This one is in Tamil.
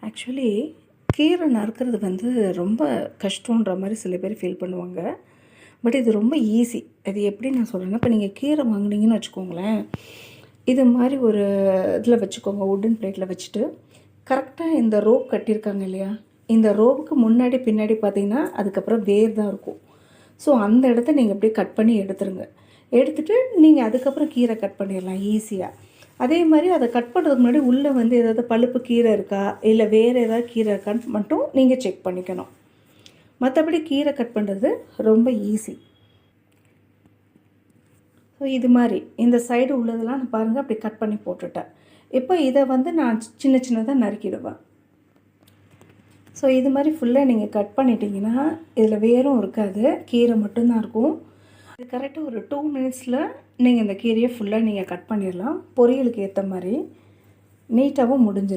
ஆக்சுவலி கீரை நறுக்கிறது வந்து ரொம்ப கஷ்டன்ற மாதிரி சில பேர் ஃபீல் பண்ணுவாங்க. பட் இது ரொம்ப ஈஸி. அது எப்படி நான் சொல்கிறேன்னா, இப்போ நீங்கள் கீரை வாங்குனீங்கன்னு வச்சுக்கோங்களேன், இது மாதிரி ஒரு இதில் வச்சுக்கோங்க, வுட்டன் பிளேட்டில் வச்சுட்டு கரெக்டாக இந்த ரோப் கட்டியிருக்காங்க இல்லையா, இந்த ரோவுக்கு முன்னாடி பின்னாடி பார்த்தீங்கன்னா அதுக்கப்புறம் வேர் தான் இருக்கும். ஸோ அந்த இடத்த நீங்கள் அப்படியே கட் பண்ணி எடுத்துருங்க. எடுத்துகிட்டு நீங்கள் அதுக்கப்புறம் கீரை கட் பண்ணிடலாம் ஈஸியாக. அதே மாதிரி அதை கட் பண்ணுறதுக்கு முன்னாடி உள்ளே வந்து ஏதாவது பழுப்பு கீரை இருக்கா இல்லை வேறு ஏதாவது கீரை இருக்கான்னு மட்டும் நீங்கள் செக் பண்ணிக்கணும். மற்றபடி கீரை கட் பண்ணுறது ரொம்ப ஈஸி. ஸோ இது மாதிரி இந்த சைடு உள்ளதெல்லாம் நான் பாருங்கள் அப்படி கட் பண்ணி போட்டுட்டேன். இப்போ இதை வந்து நான் சின்ன சின்னதாக நறுக்கிடுவேன். ஸோ இது மாதிரி ஃபுல்லாக நீங்கள் கட் பண்ணிட்டீங்கன்னா இதில் வேரும் இருக்காது, கீரை மட்டும்தான் இருக்கும். இது கரெக்டாக ஒரு 2 மினிட்ஸில் நீங்கள் இந்த கீரையை ஃபுல்லாக நீங்கள் கட் பண்ணிடலாம். பொரியலுக்கு ஏற்ற மாதிரி நீட்டாகவும் முடிஞ்சிடும்.